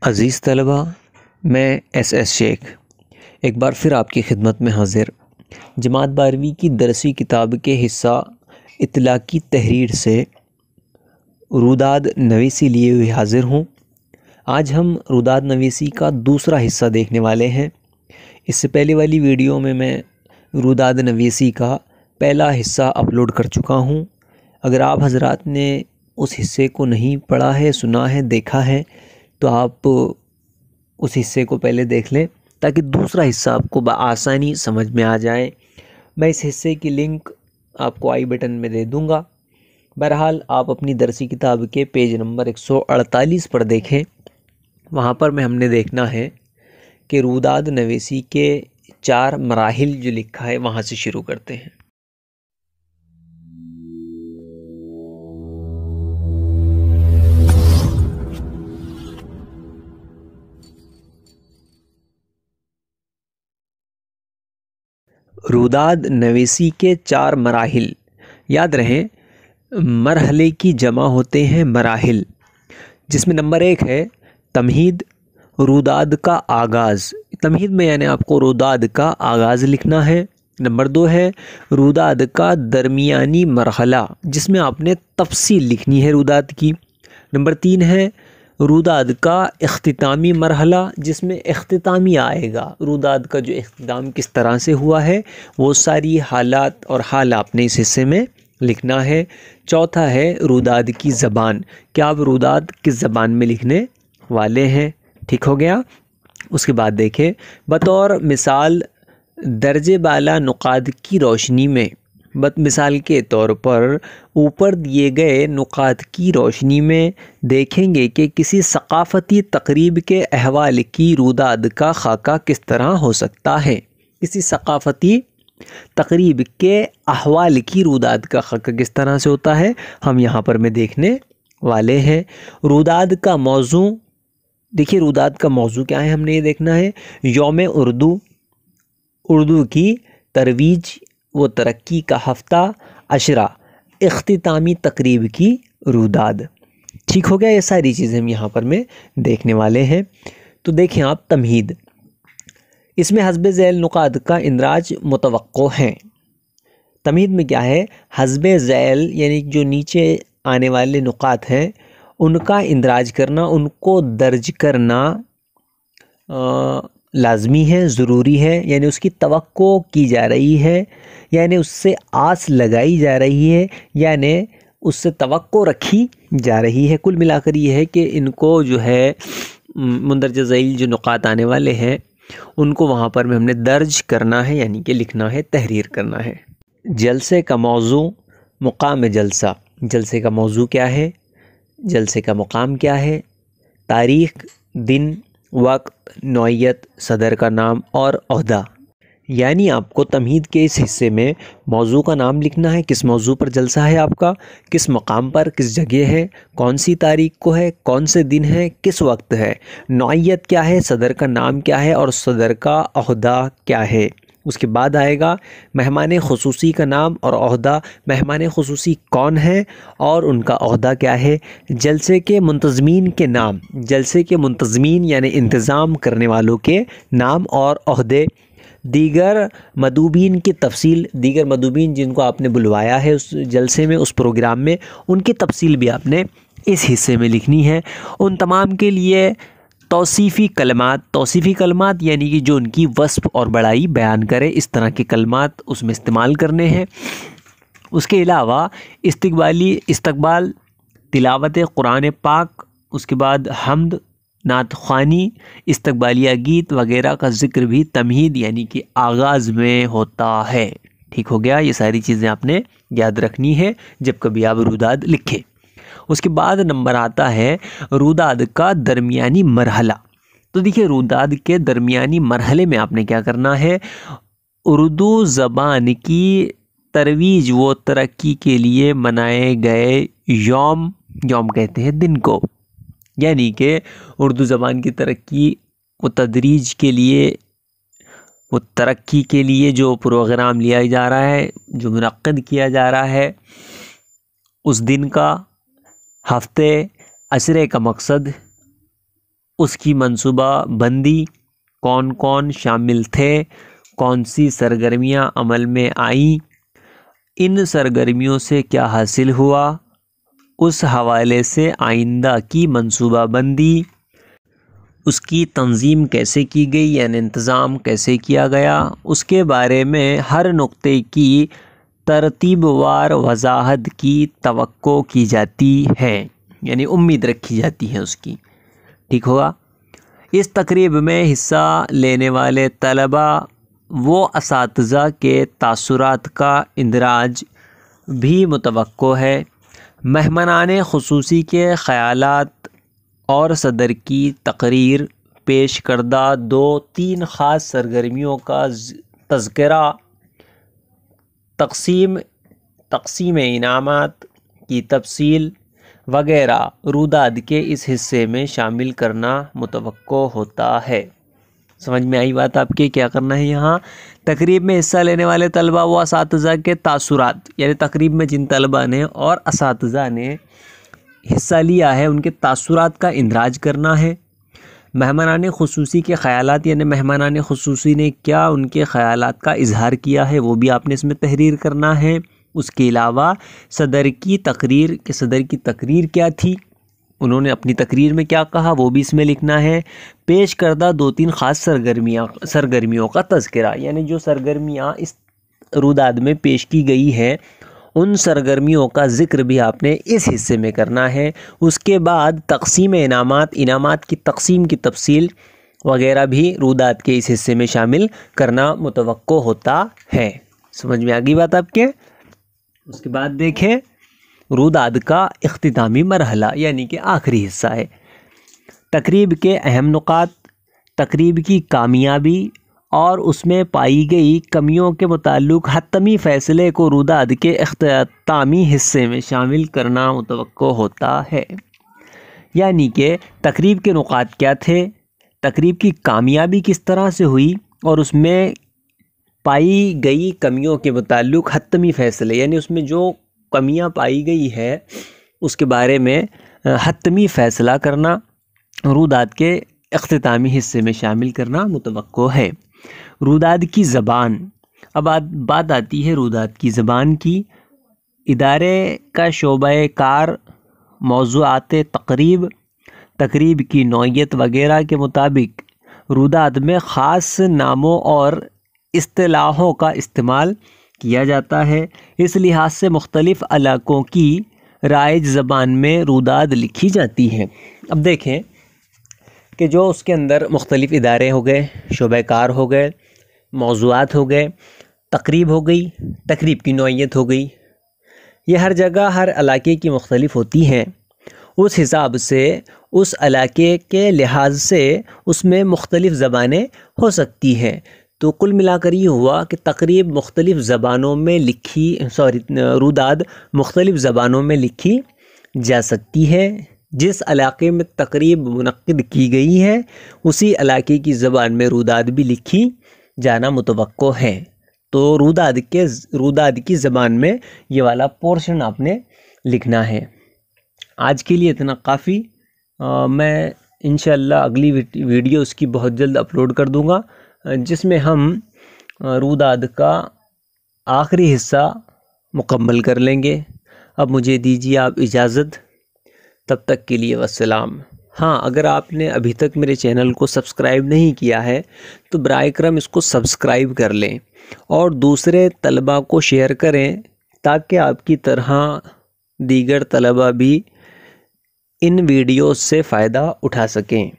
عزیز طلبہ، میں ایس شیخ ایک بار پھر آپ کی خدمت میں حاضر جماعت 12ویں کی درسی کتاب کے حصہ اطلاقی تحریر سے روداد نویسی لیے ہوئے حاضر ہوں۔ آج ہم روداد نویسی کا دوسرا حصہ دیکھنے والے ہیں۔ اس سے پہلے والی ویڈیو میں روداد نویسی کا پہلا حصہ اپلوڈ کر چکا ہوں۔ اگر آپ حضرات نے اس حصے کو نہیں پڑھا ہے، سنا ہے، دیکھا ہے تو آپ اس حصے کو پہلے دیکھ لیں تاکہ دوسرا حصہ آپ کو بآسانی سمجھ میں آ جائے۔ میں اس حصے کی لنک آپ کو آئی بٹن میں دے دوں گا۔ بہرحال آپ اپنی درسی کتاب کے پیج نمبر 148 پر دیکھیں۔ وہاں پر ہم نے دیکھنا ہے کہ روداد نویسی کے 4 مراحل جو لکھا ہے وہاں سے شروع کرتے ہیں۔ روداد نویسی کے 4 مراحل یاد رہیں، مرحلے کی جمع ہوتے ہیں مراحل، جس میں نمبر 1 ہے تمہید، روداد کا آغاز۔ تمہید میں یعنی آپ کو روداد کا آغاز لکھنا ہے۔ نمبر 2 ہے روداد کا درمیانی مرحلہ، جس میں آپ نے تفصیل لکھنی ہے روداد کی۔ نمبر 3 ہے روداد کا اختتامی مرحلہ، جس میں اختتامی آئے گا، روداد کا جو اختتام کس طرح سے ہوا ہے وہ ساری حالات اور حال آپ نے اس حصے میں لکھنا ہے۔ چوتھا ہے روداد کی زبان، کہ آپ روداد کس زبان میں لکھنے والے ہیں۔ ٹھیک ہو گیا؟ اس کے بعد دیکھیں، بطور مثال درجے بالا نقاط کی روشنی میں، مثال کے طور پر اوپر دیے گئے نقاط کی روشنی میں دیکھیں گے کہ کسی ثقافتی تقریب کے احوال کی روداد کا خاکہ کس طرح ہو سکتا ہے۔ کسی ثقافتی تقریب کے احوال کی روداد کا خاکہ کس طرح سے ہوتا ہے، ہم یہاں پر دیکھنے والے ہیں۔ روداد کا موضوع، دیکھیے روداد کا موضوع کیا ہے، ہم نے یہ دیکھنا ہے۔ یوم اردو، اردو کی ترویج و ترقی کا ہفتہ عشرہ، اختتامی تقریب کی روداد۔ ٹھیک ہو گیا؟ یہ ساری چیزیں ہم یہاں پر دیکھنے والے ہیں۔ تو دیکھیں آپ تمہید، اس میں حسب ذیل نقاط کا اندراج متوقع ہے۔ تمہید میں کیا ہے؟ حسب ذیل یعنی جو نیچے آنے والے نقاط ہیں ان کا اندراج کرنا، ان کو درج کرنا لازمی ہے، ضروری ہے، یعنی اس کی توقع کی جا رہی ہے، یعنی اس سے آس لگائی جا رہی ہے، یعنی اس سے توقع رکھی جا رہی ہے۔ کل ملا کر یہ ہے کہ ان کو جو ہے مندرجہ ذیل جو نقاط آنے والے ہیں ان کو وہاں پر ہم نے درج کرنا ہے، یعنی کہ لکھنا ہے، تحریر کرنا ہے۔ جلسے کا موضوع، مقام جلسہ، جلسے کا موضوع کیا ہے، جلسے کا مقام کیا ہے، تاریخ، دن، وقت، نوعیت، صدر کا نام اور عہدہ۔ یعنی آپ کو تمہید کے اس حصے میں موضوع کا نام لکھنا ہے، کس موضوع پر جلسہ ہے آپ کا، کس مقام پر، کس جگہ ہے، کون سی تاریخ کو ہے، کون سے دن ہے، کس وقت ہے، نوعیت کیا ہے، صدر کا نام کیا ہے اور صدر کا عہدہ کیا ہے۔ اس کے بعد آئے گا مہمان خصوصی کا نام اور عہدہ، مہمان خصوصی کون ہے اور ان کا عہدہ کیا ہے، جلسے کے منتظمین کے نام، جلسے کے منتظمین یعنی انتظام کرنے والوں کے نام اور عہدے، دیگر مدعوین کی تفصیل، دیگر مدعوین جن کو آپ نے بلوایا ہے اس جلسے میں، اس پروگرام میں، ان کی تفصیل بھی آپ نے اس حصے میں لکھنی ہے۔ ان تمام کے لیے توصیفی کلمات، توصیفی کلمات یعنی کہ جو ان کی وصف اور بڑائی بیان کرے، اس طرح کے کلمات اس میں استعمال کرنے ہیں۔ اس کے علاوہ استقبال، تلاوت قرآن پاک، اس کے بعد حمد، نعت خوانی، استقبالیہ گیت وغیرہ کا ذکر بھی تمہید یعنی کہ آغاز میں ہوتا ہے۔ ٹھیک ہو گیا؟ یہ ساری چیزیں آپ نے یاد رکھنی ہے جب کبھی آپ روداد لکھیں۔ اس کے بعد نمبر آتا ہے روداد کا درمیانی مرحلہ۔ تو دیکھیے روداد کے درمیانی مرحلے میں آپ نے کیا کرنا ہے، اردو زبان کی ترویج و ترقی کے لیے منائے گئے یوم کہتے ہیں دن کو، یعنی کہ اردو زبان کی ترقی و تدریج کے لیے، وہ ترقی کے لیے جو پروگرام لیا جا رہا ہے، جو منعقد کیا جا رہا ہے، اس دن کا، ہفتے، عشرے کا مقصد اس کی منصوبہ بندی، کون کون شامل تھے، کون سی سرگرمیاں عمل میں آئیں، ان سرگرمیوں سے کیا حاصل ہوا، اس حوالے سے آئندہ کی منصوبہ بندی، اس کی تنظیم کیسے کی گئی یعنی انتظام کیسے کیا گیا، اس کے بارے میں ہر نقطے کی ترتیب وار وضاحت کی توقع کی جاتی ہے، یعنی امید رکھی جاتی ہے اس کی، ٹھیک ہوگا۔ اس تقریب میں حصہ لینے والے طلباء و اساتذہ کے تاثرات کا اندراج بھی متوقع ہے۔ مہمانان خصوصی کے خیالات اور صدر کی تقریر، پیش کردہ 2-3 خاص سرگرمیوں کا تذکرہ، تقسیم انعامات کی تفصیل وغیرہ روداد کے اس حصے میں شامل کرنا متوقع ہوتا ہے۔ سمجھ میں آئی بات آپ کے؟ کیا کرنا ہے یہاں؟ تقریب میں حصہ لینے والے طلباء و اساتذہ کے تاثرات، یعنی تقریب میں جن طلباء نے اور اساتذہ نے حصہ لیا ہے ان کے تاثرات کا اندراج کرنا ہے۔ مہمانان خصوصی کے خیالات، یعنی مہمانان خصوصی نے کیا ان کے خیالات کا اظہار کیا ہے وہ بھی آپ نے اس میں تحریر کرنا ہے۔ اس کے علاوہ صدر کی تقریر، کہ صدر کی تقریر کیا تھی، انہوں نے اپنی تقریر میں کیا کہا وہ بھی اس میں لکھنا ہے۔ پیش کردہ 2-3 خاص سرگرمیوں کا تذکرہ، یعنی جو سرگرمیاں اس روداد میں پیش کی گئی ہیں ان سرگرمیوں کا ذکر بھی آپ نے اس حصے میں کرنا ہے۔ اس کے بعد تقسیم انعامات کی تقسیم کی تفصیل وغیرہ بھی روداد کے اس حصے میں شامل کرنا متوقع ہوتا ہے۔ سمجھ میں آ گئی بات آپ کے؟ اس کے بعد دیکھیں روداد کا اختتامی مرحلہ، یعنی کہ آخری حصہ ہے۔ تقریب کے اہم نکات، تقریب کی کامیابی اور اس میں پائی گئی کمیوں کے متعلق حتمی فیصلے کو روداد کے اختتامی حصے میں شامل کرنا متوقع ہوتا ہے۔ یعنی کہ تقریب کے نکات کیا تھے، تقریب کی کامیابی کس طرح سے ہوئی، اور اس میں پائی گئی کمیوں کے متعلق حتمی فیصلے، یعنی اس میں جو کمیاں پائی گئی ہے اس کے بارے میں حتمی فیصلہ کرنا روداد کے اختتامی حصے میں شامل کرنا متوقع ہے۔ روداد کی زبان، اب بات آتی ہے روداد کی زبان کی۔ ادارے کا شعبہ کار، موضوعات تقریب کی نوعیت وغیرہ کے مطابق روداد میں خاص ناموں اور اصطلاحوں کا استعمال کیا جاتا ہے۔ اس لحاظ سے مختلف علاقوں کی رائج زبان میں روداد لکھی جاتی ہے۔ اب دیکھیں کہ جو اس کے اندر مختلف ادارے ہو گئے، شعبہ کار ہو گئے، موضوعات ہو گئے، تقریب ہو گئی، تقریب کی نوعیت ہو گئی، یہ ہر جگہ ہر علاقے کی مختلف ہوتی ہیں۔ اس حساب سے اس علاقے کے لحاظ سے اس میں مختلف زبانیں ہو سکتی ہیں۔ تو کل ملا کر یہ ہوا کہ تقریب مختلف زبانوں میں روداد مختلف زبانوں میں لکھی جا سکتی ہے۔ جس علاقے میں تقریب منعقد کی گئی ہے اسی علاقے کی زبان میں روداد بھی لکھی جانا متوقع ہے۔ تو روداد کی زبان میں یہ والا پورشن آپ نے لکھنا ہے۔ آج کے لیے اتنا کافی، میں انشاءاللہ اگلی ویڈیو اس کی بہت جلد اپلوڈ کر دوں گا جس میں ہم روداد کا آخری حصہ مکمل کر لیں گے۔ اب مجھے دیجیے آپ اجازت، تب تک کے لیے والسلام۔ ہاں، اگر آپ نے ابھی تک میرے چینل کو سبسکرائب نہیں کیا ہے تو برائے کرم اس کو سبسکرائب کر لیں اور دوسرے طلباء کو شیئر کریں تاکہ آپ کی طرح دیگر طلباء بھی ان ویڈیوز سے فائدہ اٹھا سکیں۔